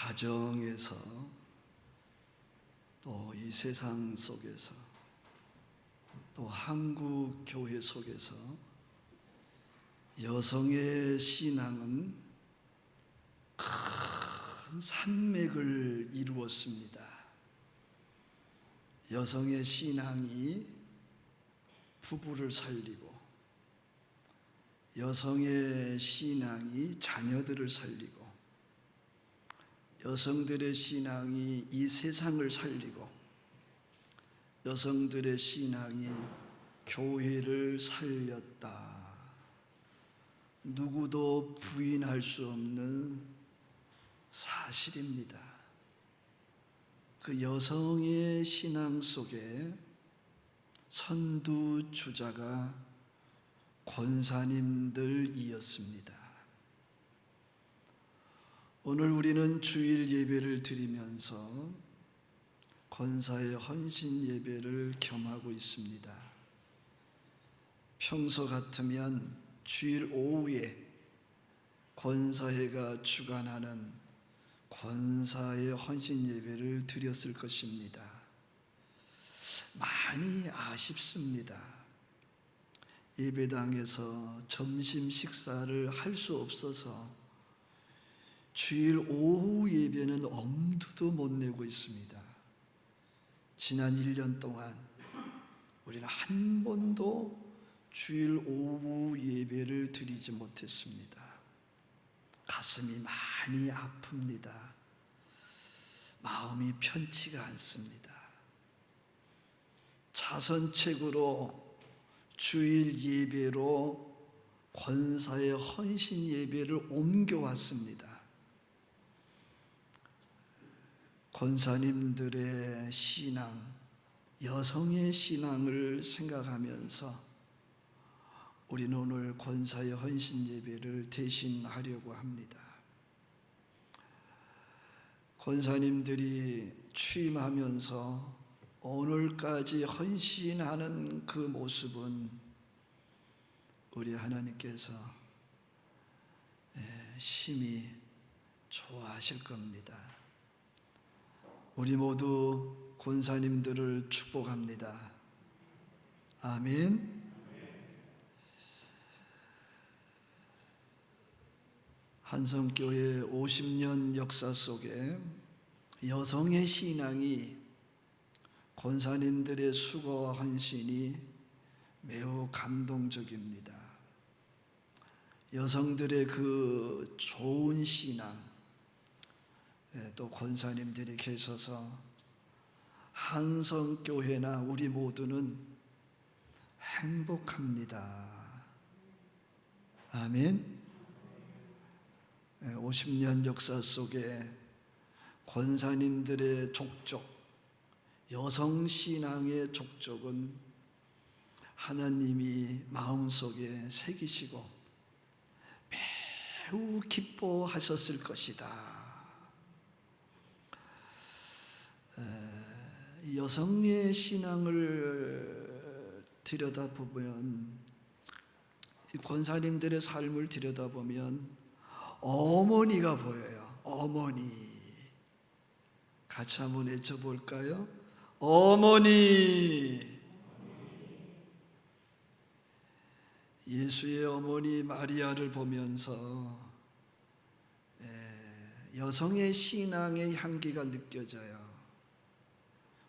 가정에서 또 이 세상 속에서 또 한국 교회 속에서 여성의 신앙은 큰 산맥을 이루었습니다. 여성의 신앙이 부부를 살리고, 여성의 신앙이 자녀들을 살리고, 여성들의 신앙이 이 세상을 살리고, 여성들의 신앙이 교회를 살렸다. 누구도 부인할 수 없는 사실입니다. 그 여성의 신앙 속에 선두주자가 권사님들이었습니다. 오늘 우리는 주일 예배를 드리면서 권사의 헌신 예배를 겸하고 있습니다. 평소 같으면 주일 오후에 권사회가 주관하는 권사의 헌신 예배를 드렸을 것입니다. 많이 아쉽습니다. 예배당에서 점심 식사를 할 수 없어서 주일 오후 예배는 엄두도 못 내고 있습니다. 지난 1년 동안 우리는 한 번도 주일 오후 예배를 드리지 못했습니다. 가슴이 많이 아픕니다. 마음이 편치가 않습니다. 자선책으로 주일 예배로 권사의 헌신 예배를 옮겨왔습니다. 권사님들의 신앙, 여성의 신앙을 생각하면서 우리는 오늘 권사의 헌신 예배를 대신하려고 합니다. 권사님들이 취임하면서 오늘까지 헌신하는 그 모습은 우리 하나님께서 심히 좋아하실 겁니다. 우리 모두 권사님들을 축복합니다. 아멘. 한성교회 50년 역사 속에 여성의 신앙이, 권사님들의 수고와 헌신이 매우 감동적입니다. 여성들의 그 좋은 신앙, 또 권사님들이 계셔서 한성교회나 우리 모두는 행복합니다. 아멘. 50년 역사 속에 권사님들의 족적, 여성신앙의 족적은 하나님이 마음속에 새기시고 매우 기뻐하셨을 것이다. 여성의 신앙을 들여다보면, 권사님들의 삶을 들여다보면 어머니가 보여요. 어머니. 같이 한번 외쳐볼까요? 어머니. 예수의 어머니 마리아를 보면서 여성의 신앙의 향기가 느껴져요.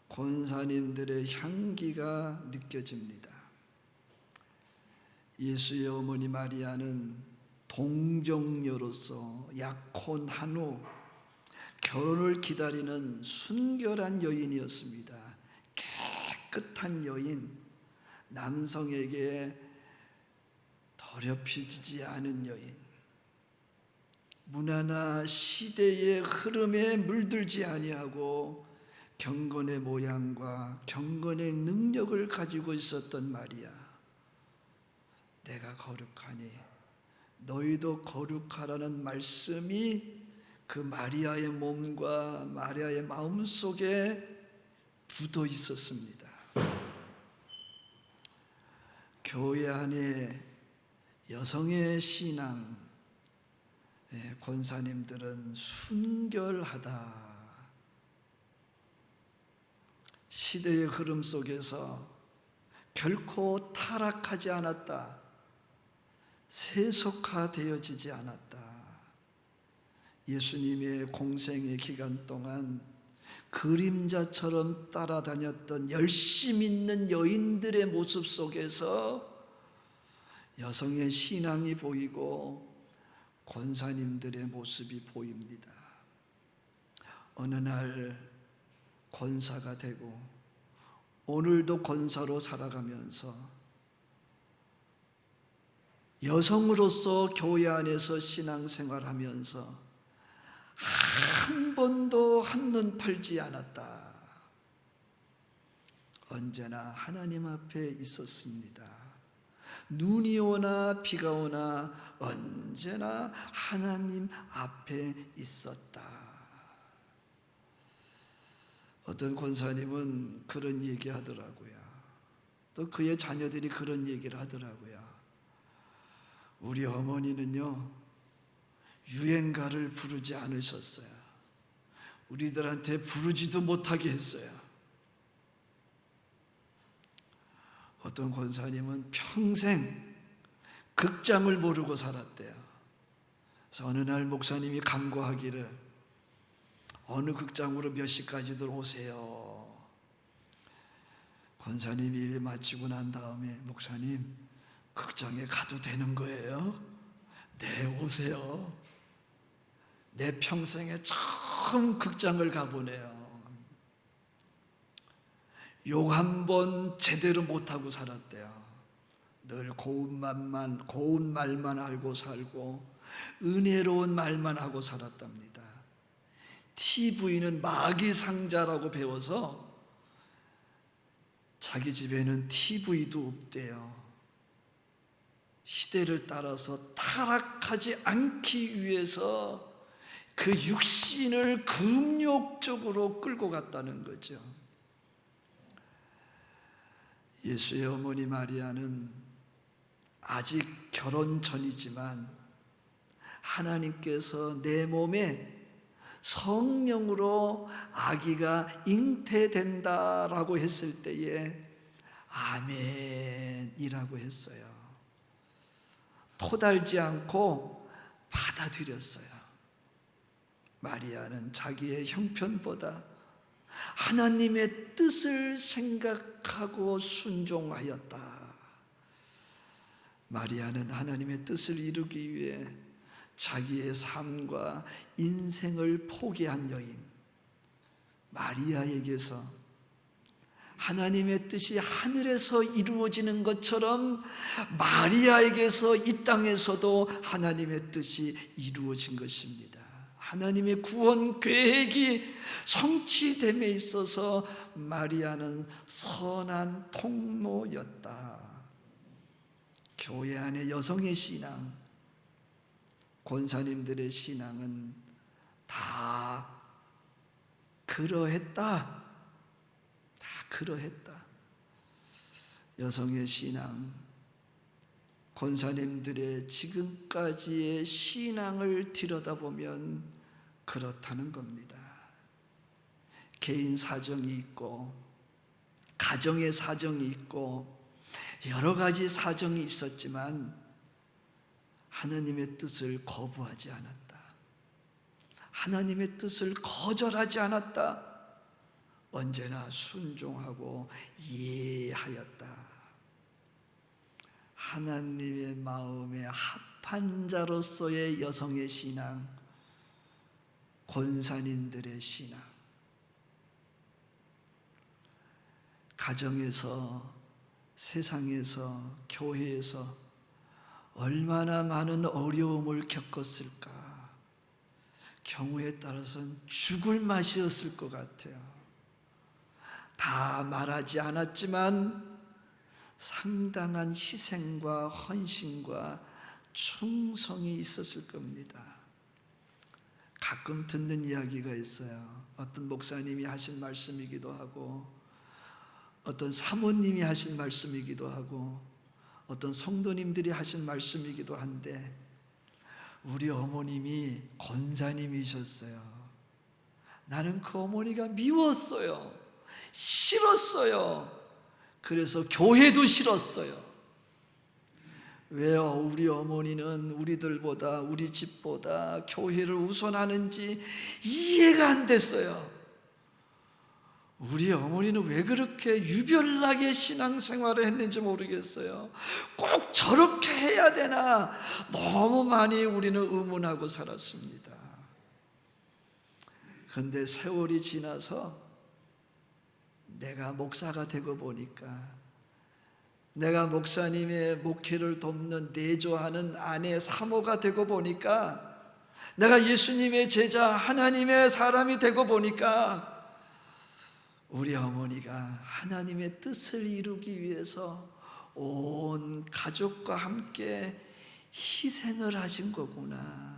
권사님들의 향기가 느껴집니다. 예수의 어머니 마리아는 동정녀로서 약혼한 후 결혼을 기다리는 순결한 여인이었습니다. 깨끗한 여인, 남성에게 더럽혀지지 않은 여인, 문화나 시대의 흐름에 물들지 아니하고 경건의 모양과 경건의 능력을 가지고 있었던 마리아. 내가 거룩하니 너희도 거룩하라는 말씀이 그 마리아의 몸과 마리아의 마음 속에 묻어 있었습니다. 교회 안에 여성의 신앙, 권사님들은 순결하다. 시대의 흐름 속에서 결코 타락하지 않았다. 세속화되어지지 않았다. 예수님의 공생의 기간 동안 그림자처럼 따라다녔던 열심 있는 여인들의 모습 속에서 여성의 신앙이 보이고 권사님들의 모습이 보입니다. 어느 날 권사가 되고 오늘도 권사로 살아가면서 여성으로서 교회 안에서 신앙생활하면서 한 번도 한눈 팔지 않았다. 언제나 하나님 앞에 있었습니다. 눈이 오나 비가 오나 언제나 하나님 앞에 있었다. 어떤 권사님은 그런 얘기 하더라고요. 또 그의 자녀들이 그런 얘기를 하더라고요. 우리 어머니는요, 유행가를 부르지 않으셨어요. 우리들한테 부르지도 못하게 했어요. 어떤 권사님은 평생 극장을 모르고 살았대요. 그래서 어느 날 목사님이 간구하기를 어느 극장으로 몇 시까지들 오세요. 권사님이 일 마치고 난 다음에 목사님 극장에 가도 되는 거예요? 네, 오세요. 내 평생에 처음 극장을 가보네요. 욕 한 번 제대로 못하고 살았대요. 늘 고운 말만 알고 살고 은혜로운 말만 하고 살았답니다. TV는 마귀 상자라고 배워서 자기 집에는 TV도 없대요. 시대를 따라서 타락하지 않기 위해서 그 육신을 금욕적으로 끌고 갔다는 거죠. 예수의 어머니 마리아는 아직 결혼 전이지만 하나님께서 내 몸에 성령으로 아기가 잉태된다라고 했을 때에 아멘이라고 했어요. 토달지 않고 받아들였어요. 마리아는 자기의 형편보다 하나님의 뜻을 생각하고 순종하였다. 마리아는 하나님의 뜻을 이루기 위해 자기의 삶과 인생을 포기한 여인. 마리아에게서 하나님의 뜻이 하늘에서 이루어지는 것처럼 마리아에게서 이 땅에서도 하나님의 뜻이 이루어진 것입니다. 하나님의 구원 계획이 성취됨에 있어서 마리아는 선한 통로였다. 교회 안의 여성의 신앙, 권사님들의 신앙은 다 그러했다. 다 그러했다. 여성의 신앙, 권사님들의 지금까지의 신앙을 들여다보면 그렇다는 겁니다. 개인 사정이 있고 가정의 사정이 있고 여러 가지 사정이 있었지만 하나님의 뜻을 거부하지 않았다. 하나님의 뜻을 거절하지 않았다. 언제나 순종하고 이해하였다. 하나님의 마음에 합한 자로서의 여성의 신앙, 권사님들의 신앙. 가정에서, 세상에서, 교회에서 얼마나 많은 어려움을 겪었을까. 경우에 따라서는 죽을 맛이었을 것 같아요. 다 말하지 않았지만 상당한 희생과 헌신과 충성이 있었을 겁니다. 가끔 듣는 이야기가 있어요. 어떤 목사님이 하신 말씀이기도 하고 어떤 사모님이 하신 말씀이기도 하고 어떤 성도님들이 하신 말씀이기도 한데 우리 어머님이 권사님이셨어요. 나는 그 어머니가 미웠어요. 싫었어요. 그래서 교회도 싫었어요. 왜요? 우리 어머니는 우리들보다, 우리 집보다 교회를 우선하는지 이해가 안 됐어요. 우리 어머니는 왜 그렇게 유별나게 신앙생활을 했는지 모르겠어요. 꼭 저렇게 해야 되나 너무 많이 우리는 의문하고 살았습니다. 그런데 세월이 지나서 내가 목사가 되고 보니까, 내가 목사님의 목회를 돕는 내조하는 아내 사모가 되고 보니까, 내가 예수님의 제자 하나님의 사람이 되고 보니까 우리 어머니가 하나님의 뜻을 이루기 위해서 온 가족과 함께 희생을 하신 거구나.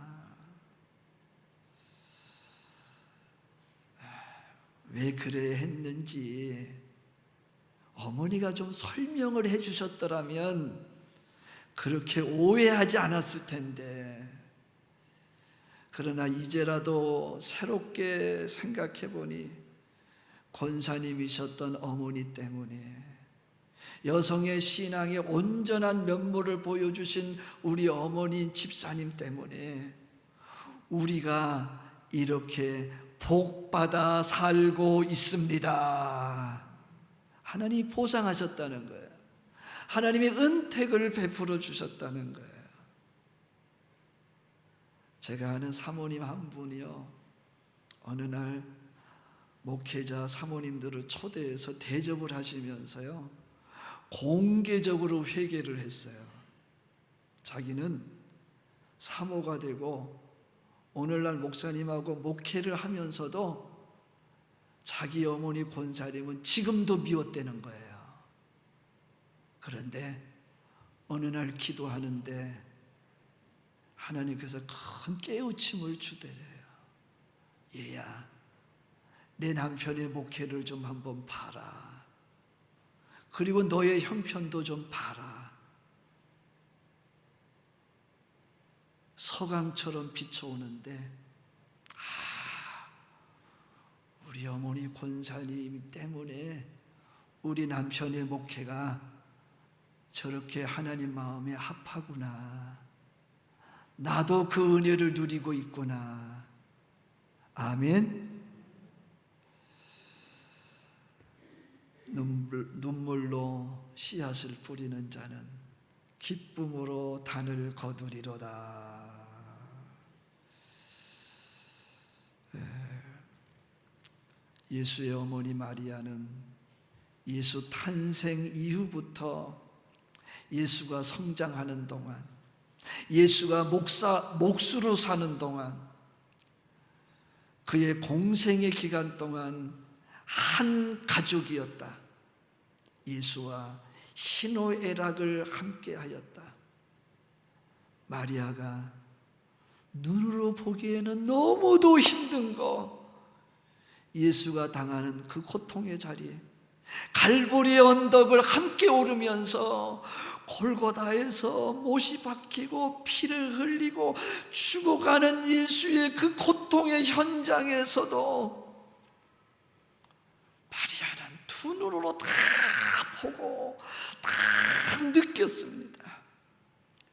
왜 그래 했는지 어머니가 좀 설명을 해 주셨더라면 그렇게 오해하지 않았을 텐데, 그러나 이제라도 새롭게 생각해 보니 권사님이셨던 어머니 때문에, 여성의 신앙의 온전한 면모를 보여주신 우리 어머니 집사님 때문에 우리가 이렇게 복받아 살고 있습니다. 하나님이 보상하셨다는 거예요. 하나님이 은택을 베풀어 주셨다는 거예요. 제가 아는 사모님 한 분이요, 어느 날 목회자 사모님들을 초대해서 대접을 하시면서요, 공개적으로 회개를 했어요. 자기는 사모가 되고 오늘날 목사님하고 목회를 하면서도 자기 어머니 권사님은 지금도 미웠다는 거예요. 그런데 어느 날 기도하는데 하나님께서 큰 깨우침을 주더래요. 얘야, 내 남편의 목회를 좀 한번 봐라. 그리고 너의 형편도 좀 봐라. 서강처럼 비춰오는데, 우리 어머니 권사님 때문에 우리 남편의 목회가 저렇게 하나님 마음에 합하구나. 나도 그 은혜를 누리고 있구나. 아멘. 눈물로 씨앗을 뿌리는 자는 기쁨으로 단을 거두리로다. 예수의 어머니 마리아는 예수 탄생 이후부터 예수가 성장하는 동안, 예수가 목수로 사는 동안, 그의 공생의 기간 동안 한 가족이었다. 예수와 희노애락을 함께 하였다. 마리아가 눈으로 보기에는 너무도 힘든 거, 예수가 당하는 그 고통의 자리에 갈보리의 언덕을 함께 오르면서 골고다에서 못이 박히고 피를 흘리고 죽어가는 예수의 그 고통의 현장에서도 마리아는 두 눈으로 다 보고 다 느꼈습니다.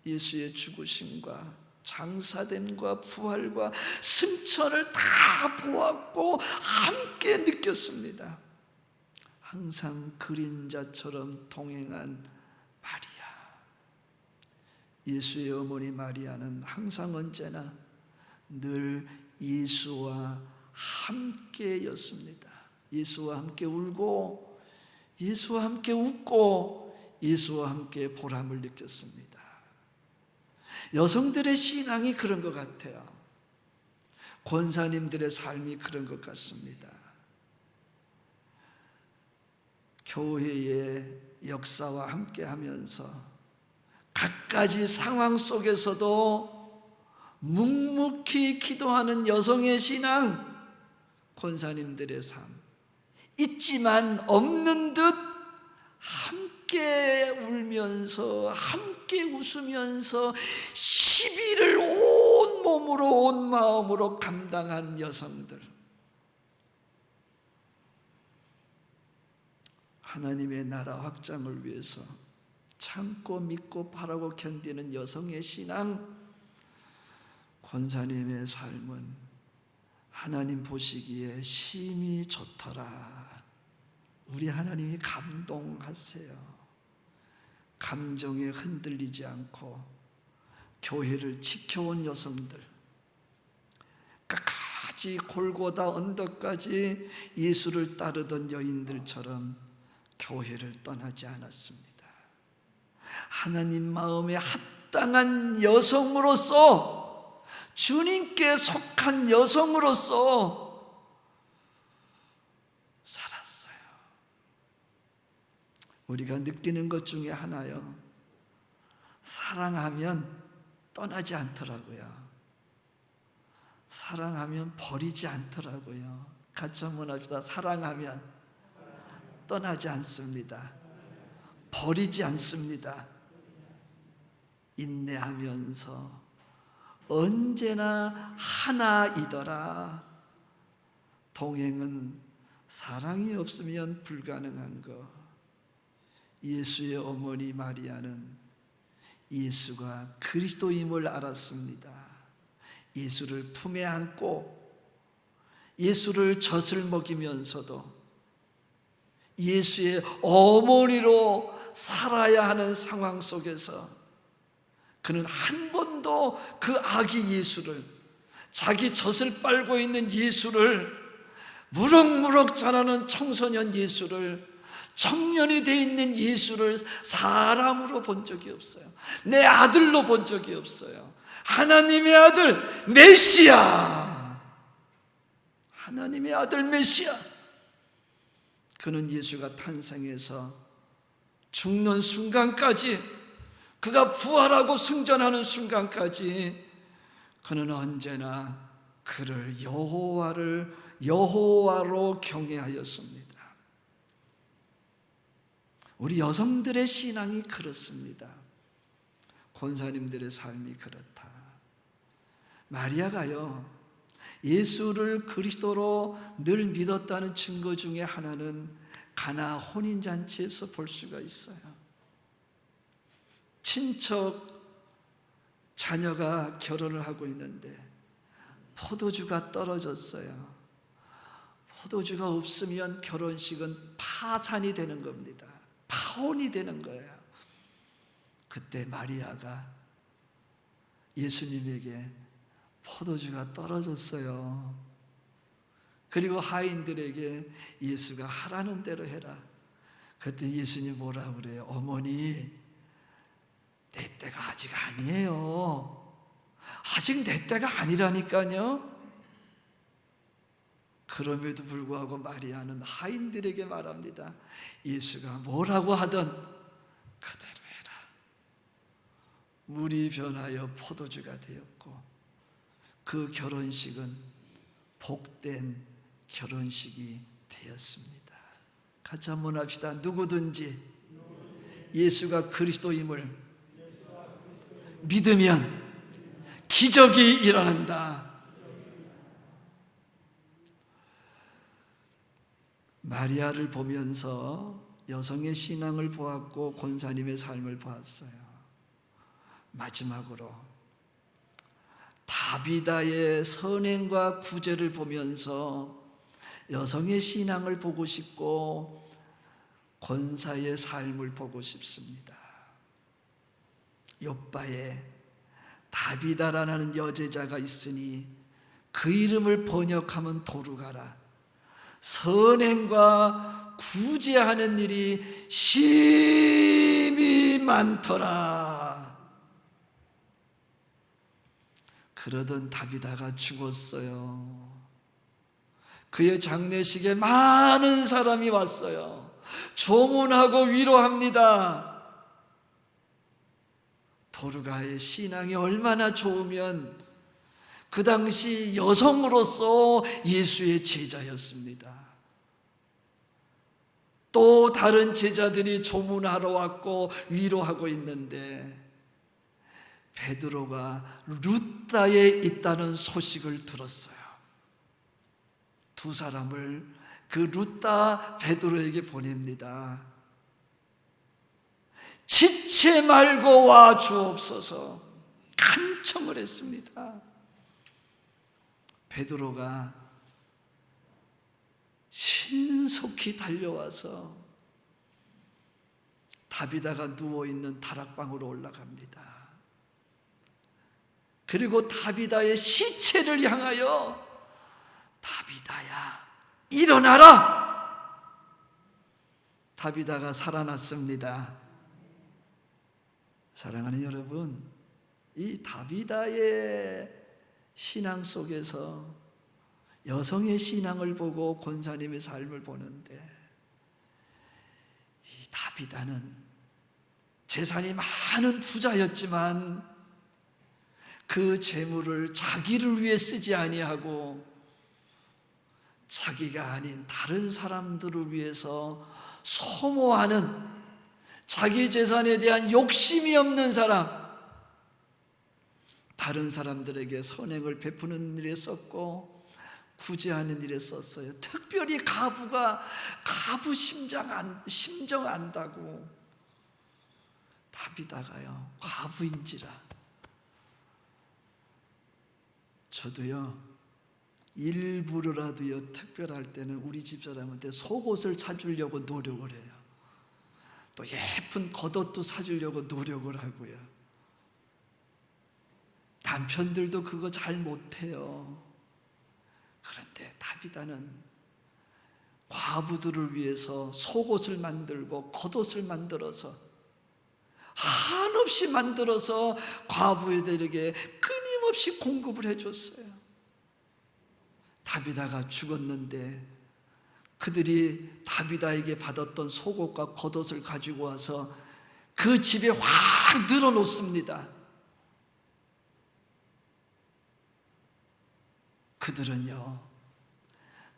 예수의 죽으심과 장사됨과 부활과 승천을 다 보았고 함께 느꼈습니다. 항상 그림자처럼 동행한 마리아. 예수의 어머니 마리아는 항상 언제나 늘 예수와 함께였습니다. 예수와 함께 울고, 예수와 함께 웃고, 예수와 함께 보람을 느꼈습니다. 여성들의 신앙이 그런 것 같아요. 권사님들의 삶이 그런 것 같습니다. 교회의 역사와 함께 하면서 갖가지 상황 속에서도 묵묵히 기도하는 여성의 신앙, 권사님들의 삶, 있지만 없는 듯 함께 울면서 함께 웃으면서 시비를 온 몸으로 온 마음으로 감당한 여성들, 하나님의 나라 확장을 위해서 참고 믿고 바라고 견디는 여성의 신앙, 권사님의 삶은 하나님 보시기에 심히 좋더라. 우리 하나님이 감동하세요. 감정에 흔들리지 않고 교회를 지켜온 여성들, 끝까지 골고다 언덕까지 예수를 따르던 여인들처럼 교회를 떠나지 않았습니다. 하나님 마음에 합당한 여성으로서, 주님께 속한 여성으로서 살았어요. 우리가 느끼는 것 중에 하나요, 사랑하면 떠나지 않더라고요. 사랑하면 버리지 않더라고요. 같이 한번 합시다. 사랑하면 떠나지 않습니다. 버리지 않습니다. 인내하면서 언제나 하나이더라. 동행은 사랑이 없으면 불가능한 것. 예수의 어머니 마리아는 예수가 그리스도임을 알았습니다. 예수를 품에 안고 예수를 젖을 먹이면서도 예수의 어머니로 살아야 하는 상황 속에서 그는 한 번도 그 아기 예수를, 자기 젖을 빨고 있는 예수를, 무럭무럭 자라는 청소년 예수를, 청년이 돼 있는 예수를 사람으로 본 적이 없어요. 내 아들로 본 적이 없어요. 하나님의 아들 메시아, 하나님의 아들 메시아. 그는 예수가 탄생해서 죽는 순간까지, 그가 부활하고 승전하는 순간까지 그는 언제나 그를 여호와로 경외하였습니다. 우리 여성들의 신앙이 그렇습니다. 권사님들의 삶이 그렇다. 마리아가요, 예수를 그리스도로 늘 믿었다는 증거 중에 하나는 가나 혼인잔치에서 볼 수가 있어요. 친척 자녀가 결혼을 하고 있는데 포도주가 떨어졌어요. 포도주가 없으면 결혼식은 파산이 되는 겁니다. 파혼이 되는 거예요. 그때 마리아가 예수님에게 포도주가 떨어졌어요. 그리고 하인들에게 예수가 하라는 대로 해라. 그때 예수님 뭐라 그래요? 어머니, 내 때가 아직 아니에요. 아직 내 때가 아니라니까요. 그럼에도 불구하고 마리아는 하인들에게 말합니다. 예수가 뭐라고 하든 그대로 해라. 물이 변하여 포도주가 되었고 그 결혼식은 복된 결혼식이 되었습니다. 같이 한번 합시다. 누구든지 예수가 그리스도임을 믿으면 기적이 일어난다. 마리아를 보면서 여성의 신앙을 보았고 권사님의 삶을 보았어요. 마지막으로 다비다의 선행과 구제를 보면서 여성의 신앙을 보고 싶고 권사의 삶을 보고 싶습니다. 욥바에 다비다라는 여제자가 있으니 그 이름을 번역하면 도루가라. 선행과 구제하는 일이 심히 많더라. 그러던 다비다가 죽었어요. 그의 장례식에 많은 사람이 왔어요. 조문하고 위로합니다. 도루가의 신앙이 얼마나 좋으면 그 당시 여성으로서 예수의 제자였습니다. 또 다른 제자들이 조문하러 왔고 위로하고 있는데 베드로가 루다에 있다는 소식을 들었어요. 두 사람을 그 루다 베드로에게 보냅니다. 지체 말고 와 주옵소서 간청을 했습니다. 베드로가 신속히 달려와서 다비다가 누워있는 다락방으로 올라갑니다. 그리고 다비다의 시체를 향하여 다비다야 일어나라! 다비다가 살아났습니다. 사랑하는 여러분, 이 다비다의 신앙 속에서 여성의 신앙을 보고 권사님의 삶을 보는데, 이 다비다는 재산이 많은 부자였지만 그 재물을 자기를 위해 쓰지 아니하고 자기가 아닌 다른 사람들을 위해서 소모하는, 자기 재산에 대한 욕심이 없는 사람, 다른 사람들에게 선행을 베푸는 일에 썼고 구제하는 일에 썼어요. 특별히 가부가 가부 심정 안다고 다비다가요 과부인지라. 저도요 일부러라도요 특별할 때는 우리 집사람한테 속옷을 사주려고 노력을 해요. 또 예쁜 겉옷도 사주려고 노력을 하고요. 남편들도 그거 잘 못해요. 그런데 다비다는 과부들을 위해서 속옷을 만들고 겉옷을 만들어서 한없이 만들어서 과부들에게 끊임없이 공급을 해줬어요. 다비다가 죽었는데 그들이 다비다에게 받았던 속옷과 겉옷을 가지고 와서 그 집에 확 늘어놓습니다. 그들은요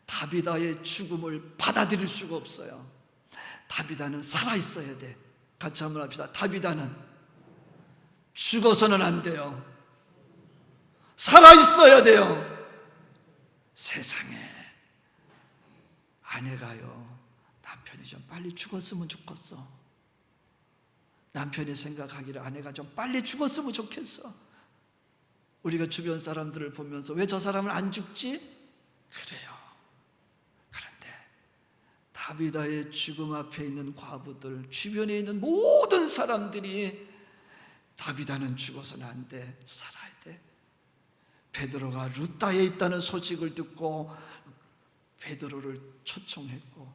다비다의 죽음을 받아들일 수가 없어요. 다비다는 살아있어야 돼. 같이 한번 합시다. 다비다는 죽어서는 안 돼요. 살아있어야 돼요. 세상에 아내가요 남편이 좀 빨리 죽었으면 좋겠어. 남편이 생각하기를 아내가 좀 빨리 죽었으면 좋겠어. 우리가 주변 사람들을 보면서 왜 저 사람은 안 죽지? 그래요. 그런데 다비다의 죽음 앞에 있는 과부들, 주변에 있는 모든 사람들이 다비다는 죽어서는 안 돼, 살아야 돼. 베드로가 루다에 있다는 소식을 듣고 베드로를 초청했고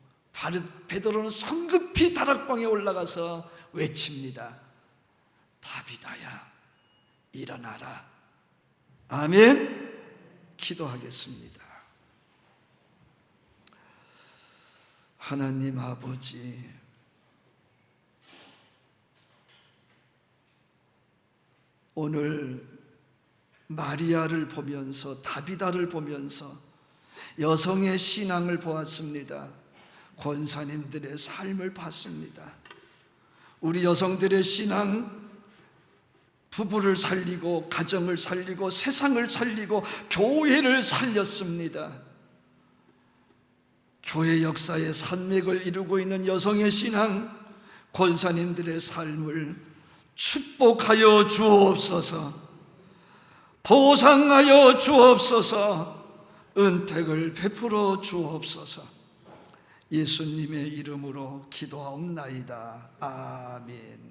베드로는 성급히 다락방에 올라가서 외칩니다. 다비다야 일어나라. 아멘. 기도하겠습니다. 하나님 아버지, 오늘 마리아를 보면서 다비다를 보면서 여성의 신앙을 보았습니다. 권사님들의 삶을 봤습니다. 우리 여성들의 신앙, 부부를 살리고 가정을 살리고 세상을 살리고 교회를 살렸습니다. 교회 역사의 산맥을 이루고 있는 여성의 신앙, 권사님들의 삶을 축복하여 주옵소서. 보상하여 주옵소서. 은택을 베풀어 주옵소서. 예수님의 이름으로 기도하옵나이다. 아멘.